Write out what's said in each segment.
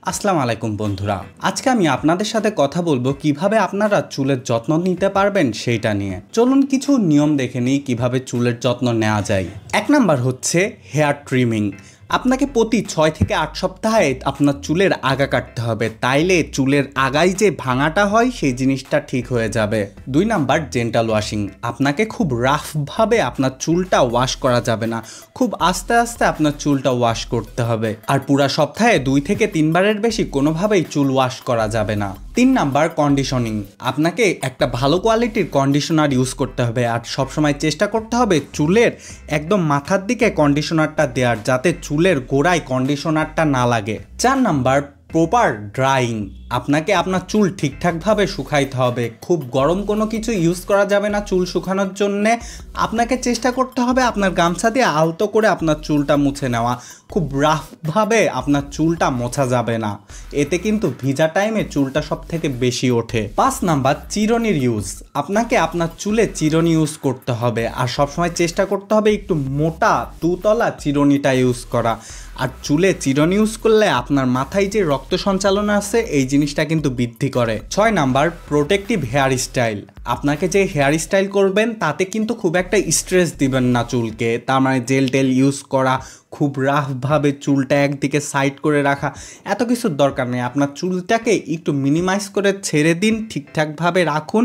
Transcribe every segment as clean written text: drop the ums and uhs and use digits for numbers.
আসসালামু আলাইকুম বন্ধুরা, আজকে আমি আপনাদের সাথে কথা বলবো কিভাবে আপনারা চুলের যত্ন নিতে পারবেন সেইটা নিয়ে। চলুন কিছু নিয়ম দেখে নিই কিভাবে চুলের যত্ন নেওয়া যায়। 1 নাম্বার হচ্ছে হেয়ার ট্রিমিং। আপনাকে প্রতি 6 থেকে 8 সপ্তাহে আপনার চুলের আগা কাটতে হবে, তাইলে চুলের আগায় যে ভাঙাটা হয় সেই জিনিসটা ঠিক হয়ে যাবে। 2 নাম্বার জেন্টাল ওয়াশিং। আপনাকে খুব রাফভাবে আপনার চুলটা ওয়াশ করা যাবে না, খুব আস্তে আস্তে আপনার চুলটা ওয়াশ করতে হবে। আর পুরা সপ্তাহে 2 থেকে 3 বারের বেশি কোনোভাবেই চুল ওয়াশ করা যাবে না। 3 নাম্বার কন্ডিশনিং। আপনাকে একটা ভালো কোয়ালিটির কন্ডিশনার ইউজ করতে হবে, আর সবসময় চেষ্টা করতে হবে চুলের একদম মাথার দিকে কন্ডিশনারটা দেওয়ার, যাতে চুলের গোড়ায় কন্ডিশনারটা না লাগে। 4 নাম্বার প্রপার ড্রাইং। আপনাকে আপনার চুল ঠিকঠাকভাবে শুকাইতে হবে, খুব গরম কোনো কিছু ইউজ করা যাবে না চুল শুকানোর জন্যে। আপনাকে চেষ্টা করতে হবে আপনার গামছা দিয়ে আলতো করে আপনার চুলটা মুছে নেওয়া, খুব রাফভাবে আপনার চুলটা মোছা যাবে না, এতে কিন্তু ভিজা টাইমে চুলটা সব থেকে বেশি ওঠে। 5 নাম্বার চিরুনির ইউজ। আপনাকে আপনার চুলে চিরুনি ইউজ করতে হবে, আর সবসময় চেষ্টা করতে হবে একটু মোটা দুতলা চিরুনিটা ইউজ করা। আর চুলে চিরুনি ইউজ করলে আপনার মাথায় যে রক্ত সঞ্চালন আছে এই জিনিসটা কিন্তু বৃদ্ধি করে। 6 নাম্বার প্রোটেক্টিভ হেয়ার স্টাইল। আপনাকে যে হেয়ার স্টাইল করবেন তাতে কিন্তু খুব একটা স্ট্রেস দিবেন না চুলকে, তার মানে জেল টেল ইউজ করা, খুব রাফভাবে চুলটা একদিকে সাইড করে রাখা, এত কিছুর দরকার নেই। আপনার চুলটাকে একটু মিনিমাইজ করে ছেড়ে দিন, ঠিকঠাকভাবে রাখুন,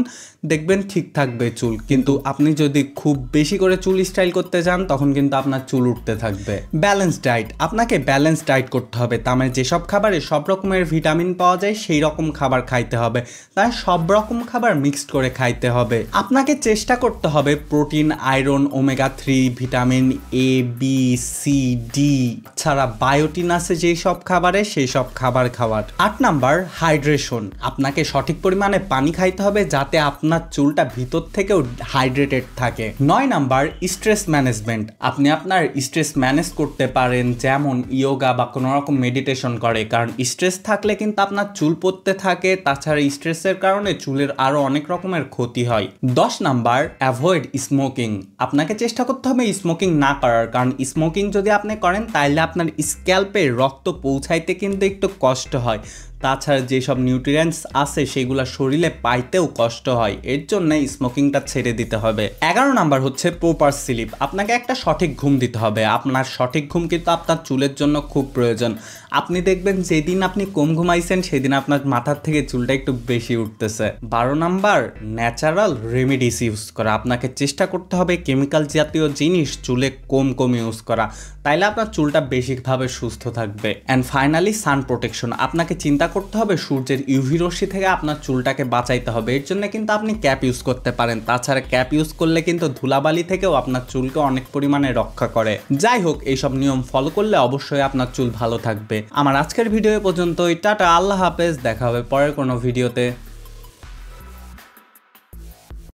দেখবেন ঠিক থাকবে চুল। কিন্তু আপনি যদি খুব বেশি করে চুল স্টাইল করতে যান তখন কিন্তু আপনার চুল উঠতে থাকবে। Balance diet. আপনাকে ব্যালেন্স ডায়েট করতে হবে, তার মানে যেসব খাবারে সব রকমের ভিটামিন পাওয়া যায় সেই রকম খাবার খাইতে হবে, তাই সব রকম খাবার মিক্সড করে খাইতে হবে। আপনাকে চেষ্টা করতে হবে protein, iron, omega 3, vitamin A, B, C, D ছাড়া বায়োটিন আছে যেই সব খাবারে সেই সব খাবার খাওয়ার। 8 নাম্বার হাইড্রেশন। আপনাকে সঠিক পরিমাণে পানি খাইতে হবে যাতে আপনার চুলটা ভিতর থেকেও হাইড্রেটেড থাকে। 9 নাম্বার স্ট্রেস ম্যানেজমেন্ট। আপনি আপনার স্ট্রেস ম্যানেজ করতে পারেন যেমন ইয়োগা বা কোনো রকম মেডিটেশন করে, কারণ স্ট্রেস থাকলে কিন্তু আপনার চুল পড়তে থাকে, তাছাড়া স্ট্রেসের কারণে চুলের আরো অনেক রকমের ক্ষতি হয়। 10 নাম্বার অ্যাভয়েড স্মোকিং। আপনাকে চেষ্টা করতে হবে স্মোকিং না করার, কারণ স্মোকিং যদি আপনি করেন তাহলে আপনার স্ক্যাল্পে রক্ত পৌঁছাইতে কিন্তু একটু কষ্ট হয়, তাছাড়া যেসব নিউট্রিয়েন্টস আছে সেগুলো শরীরে পাইতেও কষ্ট হয়, এর জন্য স্মোকিংটা ছেড়ে দিতে হবে। 11 নাম্বার হচ্ছে প্রপার স্লিপ। আপনাকে একটা সঠিক ঘুম দিতে হবে, আপনার সঠিক ঘুম কিন্তু আপনার চুলের জন্য খুব প্রয়োজন। আপনি দেখবেন যেদিন আপনি কম ঘুমাইছেন সেদিন আপনার মাথার থেকে চুলটা একটু বেশি উঠতেছে। 12 নাম্বার ন্যাচারাল রেমেডিস ইউজ করা। আপনাকে চেষ্টা করতে হবে কেমিক্যাল জাতীয় জিনিস চুলে কম ইউজ করা, তাইলে আপনার চুলটা বেশিভাবে সুস্থ থাকবে। And finally San protection. আপনাকে চিন্তা করতে হবে সূর্যের ইউভি রশ্মি থেকে আপনার চুলটাকে বাঁচাইতে হবে, এর জন্য কিন্তু আপনি ক্যাপ ইউজ করতে পারেন, তাছাড়া ক্যাপ ইউজ করলে কিন্তু ধুলাবালি থেকেও আপনার চুলকে অনেক পরিমাণে রক্ষা করে। যাই হোক, এইসব নিয়ম ফলো করলে অবশ্যই আপনার চুল ভালো থাকবে। আমার আজকের ভিডিও পর্যন্তই। টাটা, আল্লাহ হাফেজ, দেখা হবে পরের কোনো ভিডিওতে।